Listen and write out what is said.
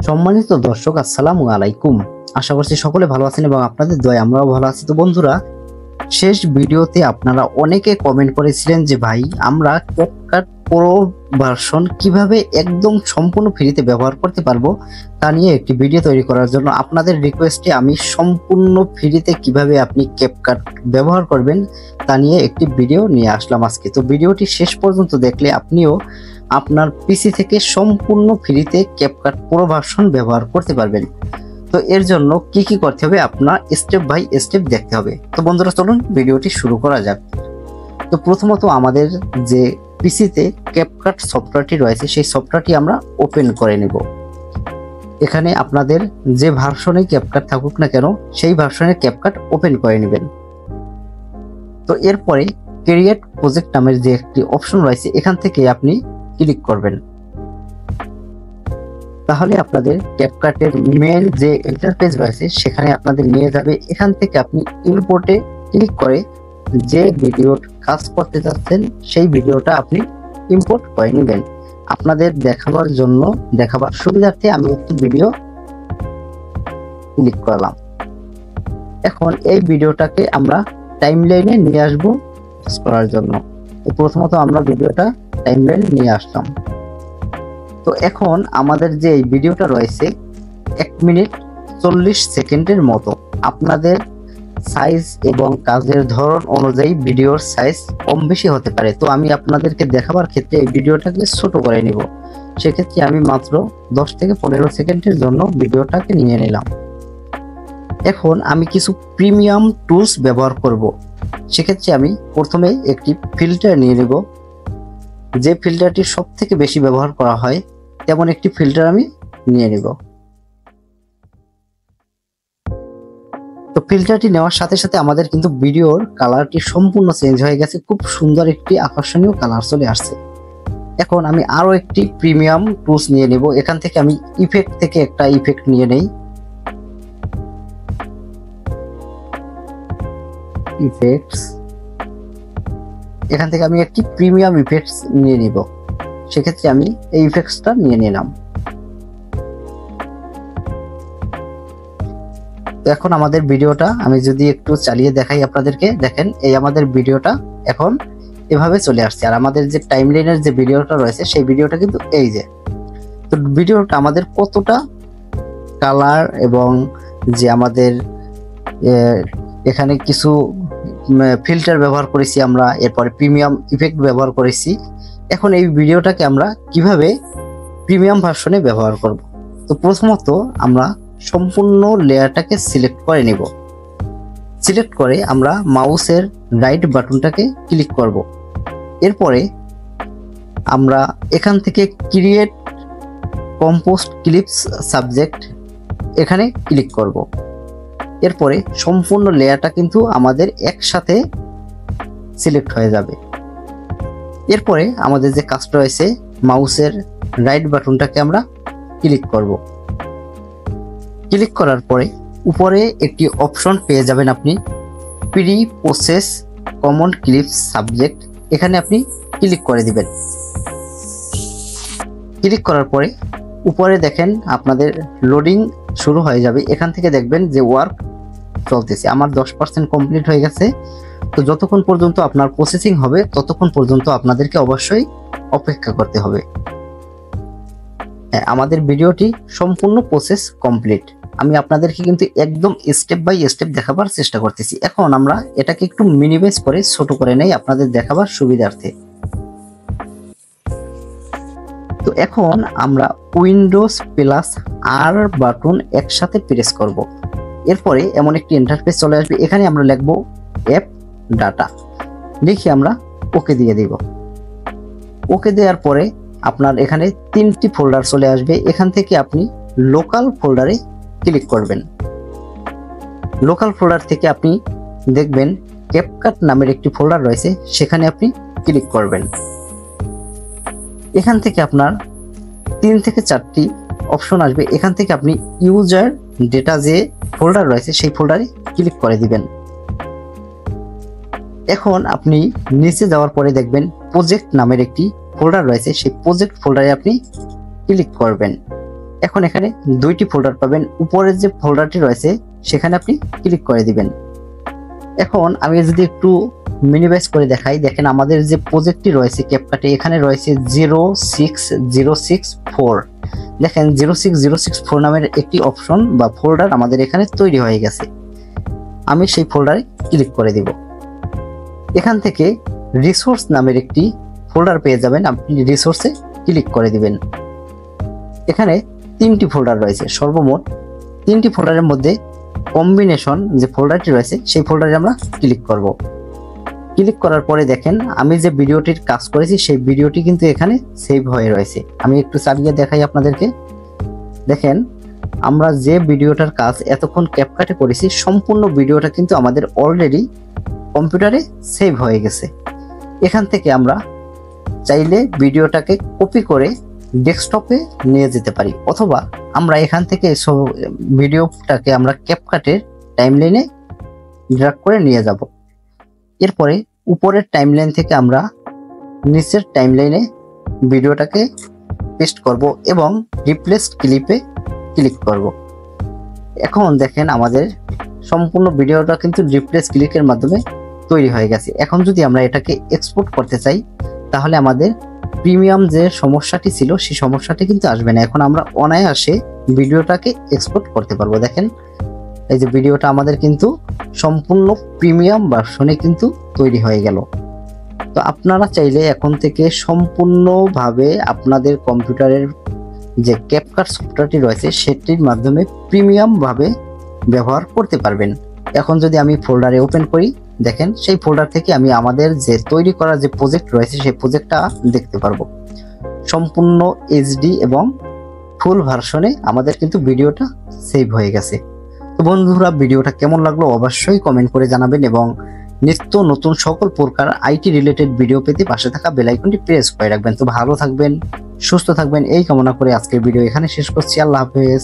সম্মানিত দর্শক, আসসালামু আলাইকুম। আশা করছি সকলে ভালো আছেন এবং আপনাদের দয়ায় আমরাও ভালো আছি। তো বন্ধুরা, শেষ ভিডিওতে আপনারা অনেকে কমেন্ট করেছিলেন যে ভাই, আমরা ক্যাপকাট প্রো ভার্সন কিভাবে একদম সম্পূর্ণ ফ্রিতে ব্যবহার করতে পারবো তা নিয়ে একটি ভিডিও তৈরি করার জন্য আপনাদের রিকোয়েস্টে আমি সম্পূর্ণ ফ্রিতে কিভাবে আপনি ক্যাপকাট ব্যবহার করবেন তা নিয়ে একটি ভিডিও নিয়ে আসলাম আজকে। তো ভিডিওটি শেষ পর্যন্ত দেখলে আপনিও আপনার পিসি থেকে সম্পূর্ণ ফ্রিতে ক্যাপকাট প্রো ভার্সন ব্যবহার করতে পারবেন। তো এর জন্য কি কি করতে হবে আপনার স্টেপ বাই স্টেপ দেখতে হবে। তো বন্ধুরা, চলুন ভিডিওটি শুরু করা যাক। তো প্রথমত আমাদের যে পিসিতে ক্যাপকাট সফটওয়্যারটি রয়েছে সেই সফটওয়্যারটি আমরা ওপেন করে নেব। এখানে আপনাদের যে ভার্সনে ক্যাপকাট থাকুক না কেন সেই ভার্সনের ক্যাপকাট ওপেন করে নেবেন। তো এরপরে ক্রিয়েট প্রজেক্ট নামের যে একটি অপশন রয়েছে এখান থেকে আপনি ক্লিক করবেন। তাহলে আপনাদের ক্যাপকাটের মেইন যে ইন্টারফেস রয়েছে সেখানে আপনাদের নিয়ে যাবে। এখান থেকে আপনি ইম্পোর্টে ক্লিক করে যে ভিডিওর কাজ করতে যাচ্ছেন সেই ভিডিওটা আপনি ইম্পোর্ট করে নেবেন। আপনাদের দেখাবার সুবিধার্থে আমি একটি ভিডিও ক্লিক করলাম। এখন এই ভিডিওটাকে আমরা টাইমলাইনে নিয়ে আসবো করার জন্য। প্রথমত আমরা ভিডিওটা টাইমলাইনে নিয়ে আসলাম। তো এখন আমাদের যে এই ভিডিওটা রয়েছে 1 মিনিট 40 সেকেন্ডের মতো। আপনাদের সাইজ এবং কাজের ধরন অনুযায়ী ভিডিওর সাইজ কম বেশি হতে পারে। তো আমি আপনাদেরকে দেখাবার ক্ষেত্রে এই ভিডিওটাকে ছোট করে নিব। সেক্ষেত্রে আমি মাত্র 10 থেকে 15 সেকেন্ডের জন্য ভিডিওটাকে নিয়ে নিলাম। এখন আমি কিছু প্রিমিয়াম টুলস ব্যবহার করব। সেক্ষেত্রে আমি প্রথমে একটি ফিল্টার নিয়ে নেব। যে ফিল্টারটি সব থেকে বেশি ব্যবহার করা হয় তেমন একটি ফিল্টার আমি নিয়ে নেব। তো ফিল্টারটি নেওয়ার সাথে সাথে আমাদের কিন্তু ভিডিওর কালারটি সম্পূর্ণ চেঞ্জ হয়ে গেছে। খুব সুন্দর একটি আকর্ষণীয় কালার চলে আসছে। এখন আমি আরো একটি প্রিমিয়াম টুলস নিয়ে নেব। এখান থেকে আমি ইফেক্ট থেকে একটা ইফেক্ট নিয়ে নেই। ইফেক্টস, এখান থেকে আমি একটি প্রিমিয়াম ইফেক্টস নিয়ে নিব। সেক্ষেত্রে আমি এই ইফেক্টসটা নিয়ে নিলাম। তো এখন আমাদের ভিডিওটা আমি যদি একটু চালিয়ে দেখাই আপনাদেরকে, দেখেন এই আমাদের ভিডিওটা এখন এভাবে চলে আসছে। আর আমাদের যে টাইমলাইনের যে ভিডিওটা রয়েছে সেই ভিডিওটা কিন্তু এই যে। তো ভিডিওটা আমাদের কতটা কালার এবং যে আমাদের এখানে কিছু ফিল্টার ব্যবহার করেছি আমরা, এরপরে প্রিমিয়াম ইফেক্ট ব্যবহার করেছি। এখন এই ভিডিওটাকে আমরা কিভাবে প্রিমিয়াম ভার্সনে ব্যবহার করব। তো প্রথমত আমরা সম্পূর্ণ লেয়ারটাকে সিলেক্ট করে নিব। সিলেক্ট করে আমরা মাউসের রাইট বাটনটাকে ক্লিক করব। এরপরে আমরা এখান থেকে ক্রিয়েট কম্পোস্ট ক্লিপস সাবজেক্ট এখানে ক্লিক করব। এরপরে সম্পূর্ণ লেয়ারটা কিন্তু আমাদের একসাথে সিলেক্ট হয়ে যাবে। এরপরে আমাদের যে কাজটা রয়েছে মাউসের রাইট বাটনটাকে আমরা ক্লিক করব। ক্লিক করার পরে উপরে একটি অপশন পেয়ে যাবেন আপনি, pre process common clips subject. এখানে আপনি ক্লিক করে দিবেন। ক্লিক করার পরে উপরে দেখেন আপনাদের লোডিং শুরু হয়ে যাবে। এখান থেকে দেখবেন যে ওয়ার্ক চলতেছে। আমার 10% কমপ্লিট হয়ে গেছে। তো যতক্ষণ পর্যন্ত আপনার প্রসেসিং হবে ততক্ষণ পর্যন্ত আপনাদেরকে অবশ্যই অপেক্ষা করতে হবে। আমাদের ভিডিওটি সম্পূর্ণ প্রসেস কমপ্লিট। আমি আপনাদেরকে কিন্তু একদম স্টেপ বাই স্টেপ দেখাবার চেষ্টা করতেছি। এখন আমরা এটাকে একটু মিনিমাইজ করে ছোট করে নেই আপনাদের দেখাবার সুবিধার্থে। তো এখন আমরা উইন্ডোজ প্লাস আর বাটন একসাথে প্রেস করব। এরপরে এমন একটি ইন্টারফেস চলে আসবে। এখানে আমরা লিখব অ্যাপ ডাটা, লিখে আমরা ওকে দিয়ে দিব। ওকে দেওয়ার পরে আপনার এখানে 3টি ফোল্ডার চলে আসবে। এখান থেকে আপনি লোকাল ফোল্ডারে ক্লিক করবেন। লোকাল ফোল্ডার থেকে আপনি দেখবেন ক্যাপকাট নামের একটি ফোল্ডার রয়েছে, সেখানে আপনি ক্লিক করবেন। এখান থেকে আপনার 3 থেকে 4টি অপশন আসবে। এখান থেকে আপনি ইউজার ডেটা যে ফোল্ডার রয়েছে সেই ফোল্ডারে ক্লিক করে দিবেন। এখন আপনি নিচে যাওয়ার পরে দেখবেন প্রজেক্ট নামের একটি ফোল্ডার রয়েছে, সেই প্রজেক্ট ফোল্ডারে আপনি ক্লিক করবেন। এখন এখানে দুইটি ফোল্ডার পাবেন, উপরের যে ফোল্ডারটি রয়েছে সেখানে আপনি ক্লিক করে দিবেন। এখন আমি যদি একটু মিনিমাইজ করে দেখাই, দেখেন আমাদের যে প্রজেক্টটি রয়েছে ক্যাপকাটে, এখানে রয়েছে 06064। দেখেন 06064 নামের একটি অপশন বা ফোল্ডার আমাদের এখানে তৈরি হয়ে গেছে। আমি সেই ফোল্ডারে ক্লিক করে দিব। এখান থেকে রিসোর্স নামের একটি ফোল্ডার পেয়ে যাবেন, আপনি রিসোর্সে ক্লিক করে দিবেন। এখানে 3টি ফোল্ডার রয়েছে, সর্বমোট 3টি ফোল্ডারের মধ্যে কম্বিনেশন যে ফোল্ডারটি রয়েছে সেই ফোল্ডারে আমরা ক্লিক করব। ক্লিক করার পরে দেখেন আমি যে ভিডিওটির কাজ করেছি সেই ভিডিওটি কিন্তু এখানে সেভ হয়ে রয়েছে। আমি একটু চালিয়ে দেখাই আপনাদেরকে। দেখেন আমরা যে ভিডিওটার কাজ এতক্ষণ ক্যাপকাটে করেছি সম্পূর্ণ ভিডিওটা কিন্তু আমাদের অলরেডি কম্পিউটারে সেভ হয়ে গেছে। এখান থেকে আমরা চাইলে ভিডিওটাকে কপি করে ডেস্কটপে নিয়ে যেতে পারি, অথবা আমরা এখান থেকে ভিডিওটাকে আমরা ক্যাপকাটের টাইমলাইনে ড্র্যাগ করে নিয়ে যাব। এরপরে উপরের টাইমলাইন থেকে আমরা নিচের টাইমলাইনে ভিডিওটাকে পেস্ট করব এবং রিপ্লেস ক্লিপে ক্লিক করব। এখন দেখেন আমাদের সম্পূর্ণ ভিডিওটা কিন্তু রিপ্লেস ক্লিকের মাধ্যমে তৈরি হয়ে গেছে। এখন যদি আমরা এটাকে এক্সপোর্ট করতে চাই তাহলে আমাদের প্রিমিয়াম যে সমস্যাটি ছিল সেই সমস্যাটি কিন্তু আসবে না। এখন আমরা অনায়াসে ভিডিওটাকে এক্সপোর্ট করতে পারবো। দেখেন এই যে ভিডিওটা আমাদের কিন্তু সম্পূর্ণ প্রিমিয়াম ভার্সনে কিন্তু তৈরি হয়ে গেল। তো আপনারা চাইলে এখন থেকে সম্পূর্ণভাবে আপনাদের কম্পিউটারের যে ক্যাপকাট সফটওয়্যারটি রয়েছে সেটির মাধ্যমে প্রিমিয়াম ভাবে ব্যবহার করতে পারবেন। এখন যদি আমি ফোল্ডারে ওপেন করি, দেখেন সেই ফোল্ডার থেকে আমি আমাদের যে তৈরি করা যে প্রজেক্ট রয়েছে সেই প্রজেক্টটা দেখতে পারবো। সম্পূর্ণ এইচডি এবং ফুল ভার্সনে আমাদের কিন্তু ভিডিওটা সেভ হয়ে গেছে। তো বন্ধুরা ভিডিওটা কেমন লাগলো অবশ্যই কমেন্ট করে জানাবেন এবং নিত্য নতুন সকল প্রকার আইটি রিলেটেড ভিডিও পেতে পাশে থাকা বেল আইকনটি প্রেস করে রাখবেন। তো ভালো থাকবেন, সুস্থ থাকবেন এই কামনা করে আজকের ভিডিও এখানে শেষ করছি। আল্লাহ হাফেজ।